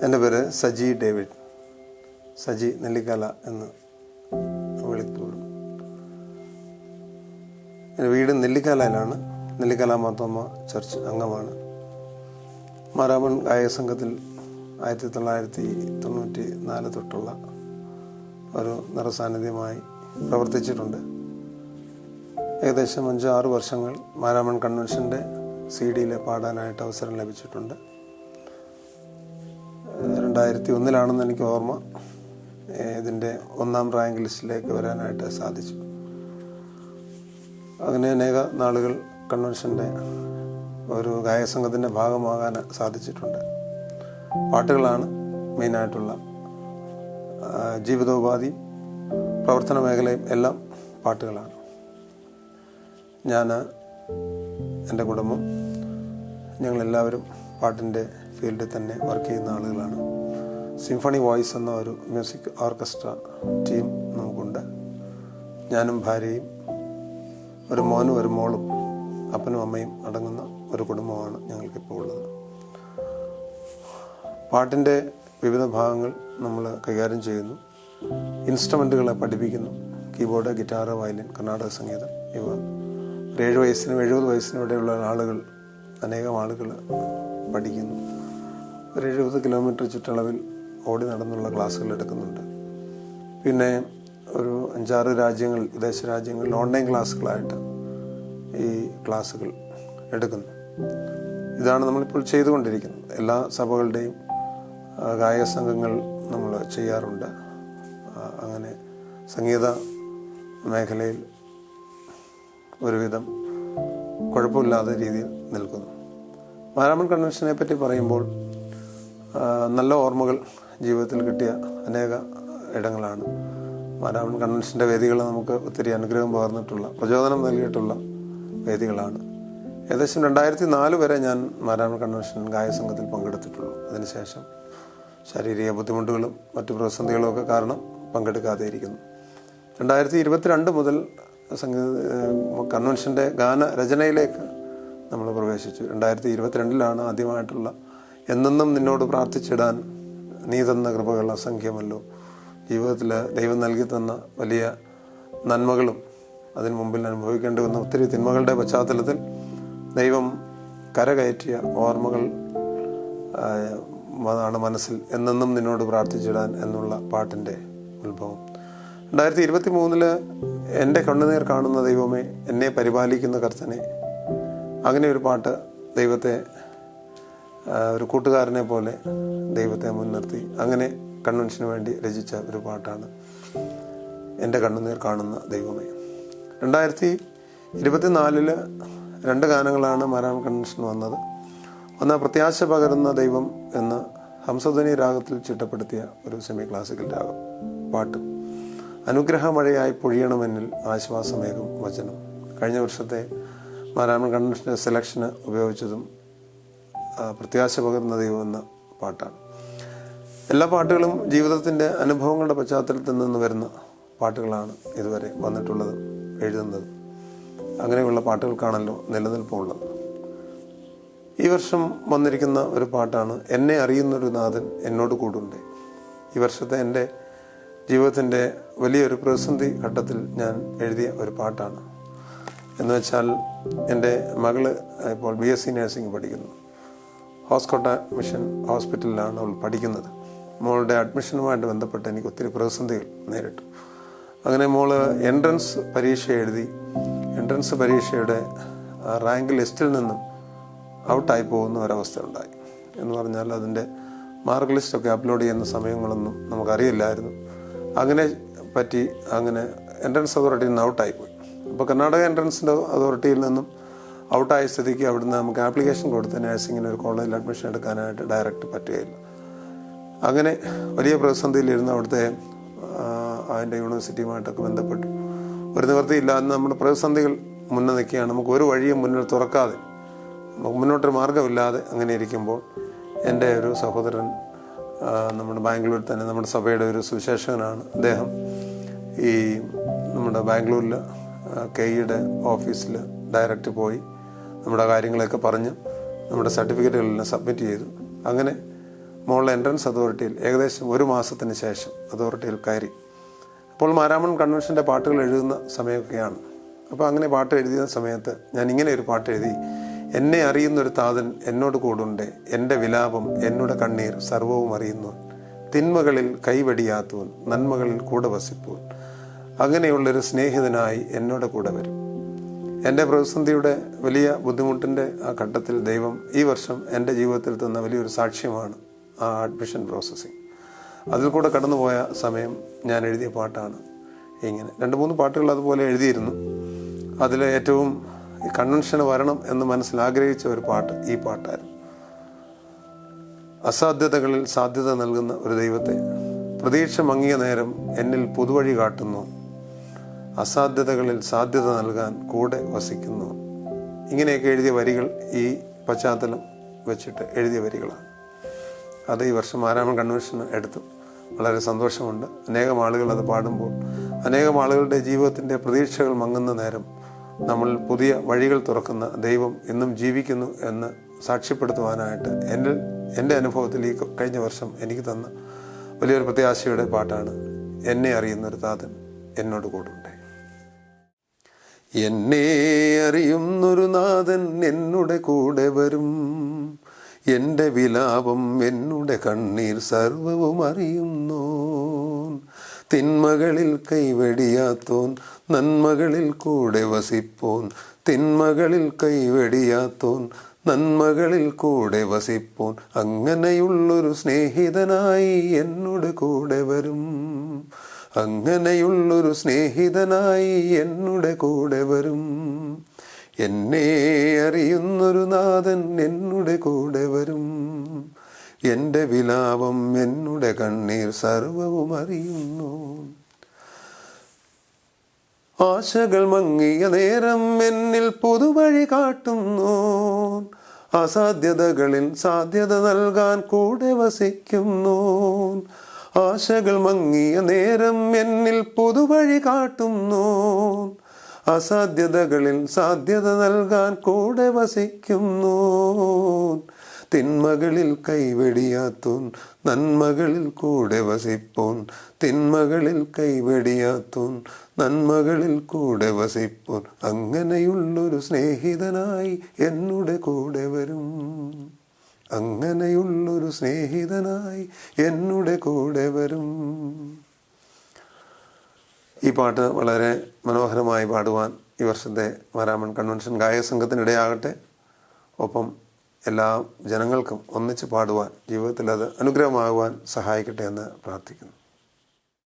എൻ്റെ പേര് സജി ഡേവിഡ്, സജി നെല്ലിക്കാല എന്ന് വിളിക്കപ്പെടും. എൻ്റെ വീട് നെല്ലിക്കാലയിലാണ്. നെല്ലിക്കാല മാർത്തോമ്മ ചർച്ച് അംഗമാണ്. മാരാമൺ ഗായക സംഘത്തിൽ 1994 തൊട്ടുള്ള ഒരു നിറസാന്നിധ്യമായി പ്രവർത്തിച്ചിട്ടുണ്ട്. ഏകദേശം 5-6 വർഷങ്ങൾ മാരാമൺ കൺവെൻഷൻ്റെ CD പാടാനായിട്ട് അവസരം ലഭിച്ചിട്ടുണ്ട്. 2001 എനിക്ക് ഓർമ്മ. ഇതിൻ്റെ 1ാം റാങ്ക് ലിസ്റ്റിലേക്ക് വരാനായിട്ട് സാധിച്ചു. അങ്ങനെ അനേക നാളുകൾ കൺവെൻഷൻ്റെ ഒരു ഗായക സംഘത്തിൻ്റെ ഭാഗമാകാൻ സാധിച്ചിട്ടുണ്ട്. പാട്ടുകളാണ് മെയിനായിട്ടുള്ള ജീവിതോപാധിയും പ്രവർത്തന മേഖലയും എല്ലാം പാട്ടുകളാണ്. ഞാൻ, എൻ്റെ കുടുംബം, ഞങ്ങളെല്ലാവരും പാട്ടിൻ്റെ ഫീൽഡിൽ തന്നെ വർക്ക് ചെയ്യുന്ന ആളുകളാണ്. സിംഫണി വോയിസ് എന്ന ഒരു മ്യൂസിക് ഓർക്കസ്ട്ര ടീം നമുക്കുണ്ട്. ഞാനും ഭാര്യയും ഒരു മോനും ഒരു മോളും അപ്പനും അമ്മയും അടങ്ങുന്ന ഒരു കുടുംബമാണ് ഞങ്ങൾക്കിപ്പോൾ ഉള്ളത്. പാട്ടിൻ്റെ വിവിധ ഭാഗങ്ങൾ നമ്മൾ കൈകാര്യം ചെയ്യുന്നു. ഇൻസ്ട്രുമെൻറ്റുകളെ പഠിപ്പിക്കുന്നു. കീബോർഡ്, ഗിറ്റാറ്, വയലിൻ, കർണാടക സംഗീതം ഇവ 7 വയസ്സിനും 70 വയസ്സിനും ഇടയുള്ള അനേകം ആളുകൾ പഠിക്കുന്നു. ഒരു 70 കിലോമീറ്റർ ചുറ്റളവിൽ ഓടി നടന്നുള്ള ക്ലാസ്സുകൾ എടുക്കുന്നുണ്ട്. പിന്നെ ഒരു 5-6 രാജ്യങ്ങൾ, വിദേശ രാജ്യങ്ങളിൽ ഓൺലൈൻ ക്ലാസ്സുകളായിട്ട് ഈ ക്ലാസ്സുകൾ എടുക്കുന്നു. ഇതാണ് നമ്മളിപ്പോൾ ചെയ്തുകൊണ്ടിരിക്കുന്നത്. എല്ലാ സഭകളുടെയും ഗായക സംഘങ്ങൾ നമ്മൾ ചെയ്യാറുണ്ട്. അങ്ങനെ സംഗീത മേഖലയിൽ ഒരുവിധം കുഴപ്പമില്ലാത്ത രീതിയിൽ നിൽക്കുന്നു. മാരാമൺ കൺവെൻഷനെ പറ്റി പറയുമ്പോൾ നല്ല ഓർമ്മകൾ ജീവിതത്തിൽ കിട്ടിയ അനേക ഇടങ്ങളാണ്. മാരാമൺ കൺവെൻഷൻ്റെ വേദികൾ നമുക്ക് ഒത്തിരി അനുഗ്രഹം പകർന്നിട്ടുള്ള, പ്രചോദനം നൽകിയിട്ടുള്ള വേദികളാണ്. ഏകദേശം 2004 വരെ ഞാൻ മാരാമൺ കൺവെൻഷൻ ഗായക സംഘത്തിൽ പങ്കെടുത്തിട്ടുള്ളൂ. അതിനുശേഷം ശാരീരിക ബുദ്ധിമുട്ടുകളും മറ്റു പ്രതിസന്ധികളും ഒക്കെ കാരണം പങ്കെടുക്കാതെ ഇരിക്കുന്നു. 2022 മുതൽ കൺവെൻഷൻ്റെ ഗാനരചനയിലേക്ക് നമ്മൾ പ്രവേശിച്ചു. 2022 ആദ്യമായിട്ടുള്ള എന്നെന്നും നിന്നോട് പ്രാർത്ഥിച്ചിടാൻ നീ തന്ന കൃപകൾ അസംഖ്യമല്ലോ. ജീവിതത്തിൽ ദൈവം നൽകി തന്ന വലിയ നന്മകളും അതിന് മുമ്പിൽ അനുഭവിക്കേണ്ടി വന്ന ഒത്തിരി തിന്മകളുടെ പശ്ചാത്തലത്തിൽ ദൈവം കരകയറ്റിയ ഓർമ്മകൾ ആണ് മനസ്സിൽ എന്നെന്നും നിന്നോട് പ്രാർത്ഥിച്ചിടാൻ എന്നുള്ള പാട്ടിൻ്റെ ഉത്ഭവം. 2023 എൻ്റെ കണ്ണുനീർ കാണുന്ന ദൈവമേ, എന്നെ പരിപാലിക്കുന്ന കർത്തനെ, അങ്ങനെ ഒരു പാട്ട് ദൈവത്തെ ഒരു കൂട്ടുകാരനെ പോലെ ദൈവത്തെ മുൻനിർത്തി അങ്ങനെ കൺവെൻഷന് വേണ്ടി രചിച്ച ഒരു പാട്ടാണ് എൻ്റെ കണ്ണുനീർ കാണുന്ന ദൈവമേ. 2024 2 ഗാനങ്ങളാണ് മാരാമൺ കൺവെൻഷൻ വന്നത്. ഒന്ന് പ്രത്യാശ പകരുന്ന ദൈവം എന്ന ഹംസധ്വനി രാഗത്തിൽ ചിട്ടപ്പെടുത്തിയ ഒരു സെമി ക്ലാസിക്കൽ രാഗം പാട്ട്. അനുഗ്രഹമഴയായി പൊഴിയണമെന്നിൽ ആശ്വാസമേകും വചനം. കഴിഞ്ഞ വർഷത്തെ മാരാമൺ കൺവെൻഷൻ്റെ സെലക്ഷന് ഉപയോഗിച്ചതും പ്രത്യാശ പകരുന്ന ദൈവം എന്ന പാട്ടാണ്. എല്ലാ പാട്ടുകളും ജീവിതത്തിൻ്റെ അനുഭവങ്ങളുടെ പശ്ചാത്തലത്തിൽ നിന്ന് വരുന്ന പാട്ടുകളാണ് ഇതുവരെ വന്നിട്ടുള്ളതും എഴുതുന്നതും. അങ്ങനെയുള്ള പാട്ടുകൾക്കാണല്ലോ നിലനിൽപ്പുള്ളത്. ഈ വർഷം വന്നിരിക്കുന്ന ഒരു പാട്ടാണ് എന്നെ അറിയുന്നൊരു നാഥൻ എന്നോട് കൂടുണ്ടേ. ഈ വർഷത്തെ എൻ്റെ ജീവിതത്തിൻ്റെ വലിയൊരു പ്രതിസന്ധി ഘട്ടത്തിൽ ഞാൻ എഴുതിയ ഒരു പാട്ടാണ്. എന്ന് വെച്ചാൽ എൻ്റെ മകള് ഇപ്പോൾ BSc നഴ്സിംഗ് പഠിക്കുന്നു. ഹോസ്കോട്ട മിഷൻ ഹോസ്പിറ്റലിലാണ് അവൾ പഠിക്കുന്നത്. മോളുടെ അഡ്മിഷനുമായിട്ട് ബന്ധപ്പെട്ട് എനിക്ക് ഒത്തിരി പ്രതിസന്ധികൾ നേരിട്ടു. അങ്ങനെ മോള് എൻട്രൻസ് പരീക്ഷ എഴുതി. എൻട്രൻസ് പരീക്ഷയുടെ റാങ്ക് ലിസ്റ്റിൽ നിന്നും ഔട്ടായി പോകുന്ന ഒരവസ്ഥ ഉണ്ടായി. എന്ന് പറഞ്ഞാൽ അതിൻ്റെ മാർക്ക് ലിസ്റ്റൊക്കെ അപ്ലോഡ് ചെയ്യുന്ന സമയങ്ങളൊന്നും നമുക്കറിയില്ലായിരുന്നു. അങ്ങനെ എൻട്രൻസ് അതോറിറ്റിയിൽ നിന്ന് ഔട്ടായിപ്പോയി. അപ്പോൾ കർണാടക എൻട്രൻസിൻ്റെ അതോറിറ്റിയിൽ നിന്നും ഔട്ടായ സ്ഥിതിക്ക് അവിടുന്ന് നമുക്ക് ആപ്ലിക്കേഷൻ കൊടുത്ത് നഴ്സിങ്ങിന് ഒരു കോളേജിൽ അഡ്മിഷൻ എടുക്കാനായിട്ട് ഡയറക്റ്റ് പറ്റുകയില്ല. അങ്ങനെ വലിയ പ്രതിസന്ധിയിലിരുന്ന് അവിടുത്തെ അതിൻ്റെ യൂണിവേഴ്സിറ്റിയുമായിട്ടൊക്കെ ബന്ധപ്പെട്ടു. ഒരു നിവൃത്തിയില്ലാതെ നമ്മുടെ പ്രതിസന്ധികൾ മുന്നേ നിൽക്കുകയാണ്. നമുക്ക് ഒരു വഴിയും മുന്നിൽ തുറക്കാതെ, നമുക്ക് മുന്നോട്ടൊരു മാർഗ്ഗമില്ലാതെ അങ്ങനെ ഇരിക്കുമ്പോൾ എൻ്റെ ഒരു സഹോദരൻ നമ്മുടെ ബാംഗ്ലൂരിൽ തന്നെ, നമ്മുടെ സഭയുടെ ഒരു സുവിശേഷകനാണ് അദ്ദേഹം, ഈ നമ്മുടെ ബാംഗ്ലൂരിൽ KEയുടെ ഓഫീസിൽ ഡയറക്റ്റ് പോയി നമ്മുടെ കാര്യങ്ങളൊക്കെ പറഞ്ഞ് നമ്മുടെ സർട്ടിഫിക്കറ്റുകളെല്ലാം സബ്മിറ്റ് ചെയ്തു. അങ്ങനെ മുകളിലെ എൻട്രൻസ് അതോറിറ്റിയിൽ ഏകദേശം 1 മാസത്തിന് ശേഷം അതോറിറ്റിയിൽ കയറി. അപ്പോൾ മാരാമൺ കൺവെൻഷൻ്റെ പാട്ടുകൾ എഴുതുന്ന സമയമൊക്കെയാണ്. അപ്പോൾ അങ്ങനെ പാട്ട് എഴുതിയ സമയത്ത് ഞാൻ ഇങ്ങനെ ഒരു പാട്ട് എഴുതി: എന്നെ അറിയുന്നൊരു താതൻ എന്നോട് കൂടുണ്ടേ, എൻ്റെ വിലാപം എന്നോട് കണ്ണീർ സർവവും അറിയുന്നവൻ, തിന്മകളിൽ കൈവടിയാത്തവൻ, നന്മകളിൽ കൂടെ വസിപ്പവൻ, അങ്ങനെയുള്ളൊരു സ്നേഹിതനായി എന്നോട് കൂടെ വരും. എൻ്റെ പ്രതിസന്ധിയുടെ വലിയ ബുദ്ധിമുട്ടിൻ്റെ ആ ഘട്ടത്തിൽ ദൈവം ഈ വർഷം എൻ്റെ ജീവിതത്തിൽ തന്ന വലിയൊരു സാക്ഷ്യമാണ് ആ അഡ്മിഷൻ പ്രോസസ്സിങ്. അതിൽ കൂടെ കടന്നുപോയ സമയം ഞാൻ എഴുതിയ പാട്ടാണ് ഇങ്ങനെ. 2-3 പാട്ടുകൾ അതുപോലെ എഴുതിയിരുന്നു. അതിൽ ഏറ്റവും ഈ കൺവെൻഷന് വരണം എന്ന് മനസ്സിൽ ആഗ്രഹിച്ച ഒരു പാട്ട് ഈ പാട്ടായിരുന്നു. അസാധ്യതകളിൽ സാധ്യത നൽകുന്ന ഒരു ദൈവത്തെ പ്രതീക്ഷ മങ്ങിയ നേരം എന്നിൽ പുതുവഴി കാട്ടുന്നു, അസാധ്യതകളിൽ സാധ്യത നൽകാൻ കൂടെ വസിക്കുന്നു. ഇങ്ങനെയൊക്കെ എഴുതിയ വരികൾ ഈ പശ്ചാത്തലം വെച്ചിട്ട് എഴുതിയ വരികളാണ്. അത് ഈ വർഷം മാരാമൺ കൺവെൻഷന് എടുത്തു. വളരെ സന്തോഷമുണ്ട്. അനേകം ആളുകൾ അത് പാടുമ്പോൾ, അനേകം ആളുകളുടെ ജീവിതത്തിൻ്റെ പ്രതീക്ഷകൾ മങ്ങുന്ന നേരം നമ്മൾ പുതിയ വഴികൾ തുറക്കുന്ന ദൈവം ഇന്നും ജീവിക്കുന്നു എന്ന് സാക്ഷ്യപ്പെടുത്തുവാനായിട്ട് എൻ്റെ അനുഭവത്തിൽ ഈ കഴിഞ്ഞ വർഷം എനിക്ക് തന്ന വലിയൊരു പ്രത്യാശയുടെ പാട്ടാണ് എന്നെ അറിയുന്നൊരു താതൻ എന്നോട് കൂടുണ്ടേ. എന്നെ അറിയുന്നൊരു നാഥൻ എന്നോട് കൂടെ വരും, എൻ്റെ വിലാപം എന്നോട് കണ്ണീർ സർവവും അറിയുന്നോൻ, തിന്മകളിൽ കൈവെടിയാത്തോൻ, നന്മകളിൽ കൂടെ വസിപ്പോൻ, തിന്മകളിൽ കൈവെടിയാത്തോൻ, നന്മകളിൽ കൂടെ വസിപ്പോൻ, അങ്ങനെയുള്ളൊരു സ്നേഹിതനായി എന്നോട് കൂടെ വരും, അങ്ങനെയുള്ളൊരു സ്നേഹിതനായി എന്നോട് കൂടെ വരും. എന്നെ അറിയുന്നൊരു നാഥൻ എന്നോട് കൂടെ വരും, എൻ്റെ വിലാപം എന്നോട് കണ്ണീർ സർവവും അറിയുന്നു. ആശകൾ മങ്ങിയ നേരം എന്നിൽ പുതുവഴി കാട്ടുന്നു, അസാധ്യതകളിൽ സാധ്യത നൽകാൻ കൂടെ വസിക്കുന്നു. ആശകൾ മങ്ങിയ നേരം എന്നിൽ പുതുവഴി കാട്ടുന്നു, അസാധ്യതകളിൽ സാധ്യത നൽകാൻ കൂടെ വസിക്കുന്നു. തിന്മകളിൽ കൈവെടിയാത്തോൻ, നന്മകളിൽ കൂടെ വസിപ്പോൻ, തിന്മകളിൽ കൈവെടിയാത്തോൻ, നന്മകളിൽ കൂടെ വസിപ്പോൻ, അങ്ങനെയുള്ളൊരു സ്നേഹിതനായി എന്നോട് കൂടെ വരും, അങ്ങനെയുള്ളൊരു സ്നേഹിതനായി എന്നോട് കൂടെ വരും. ഈ പാട്ട് വളരെ മനോഹരമായി പാടുവാൻ ഈ വർഷത്തെ മാരാമൺ കൺവെൻഷൻ ഗായക സംഘത്തിനിടയാകട്ടെ. ഒപ്പം എല്ലാ ജനങ്ങൾക്കും ഒന്നിച്ച് പാടുവാൻ, ജീവിതത്തിൽ അത് അനുഗ്രഹമാകുവാൻ സഹായിക്കട്ടെ എന്ന് പ്രാർത്ഥിക്കുന്നു.